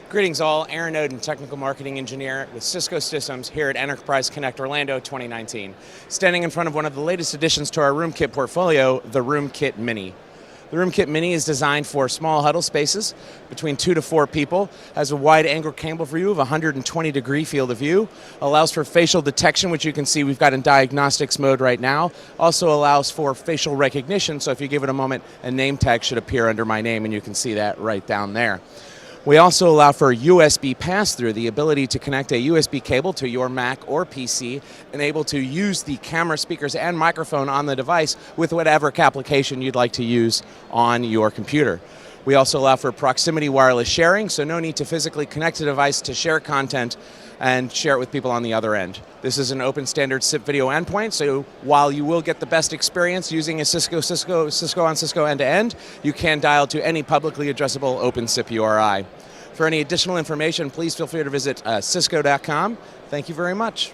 Greetings all, Aaron Oden, Technical Marketing Engineer with Cisco Systems here at Enterprise Connect Orlando 2019. Standing in front of one of the latest additions to our RoomKit portfolio, the RoomKit Mini. The RoomKit Mini is designed for small huddle spaces between 2 to 4 people, has a wide angle camera view of 120-degree field of view, allows for facial detection, which you can see we've got in diagnostics mode right now, also allows for facial recognition, so if you give it a moment, a name tag should appear under my name, and you can see that right down there. We also allow for USB pass-through, the ability to connect a USB cable to your Mac or PC and able to use the camera, speakers, and microphone on the device with whatever application you'd like to use on your computer. We also allow for proximity wireless sharing, so no need to physically connect a device to share content and share it with people on the other end. This is an open standard SIP video endpoint, so while you will get the best experience using a Cisco on Cisco end-to-end, you can dial to any publicly addressable open SIP URI. For any additional information, please feel free to visit cisco.com. Thank you very much.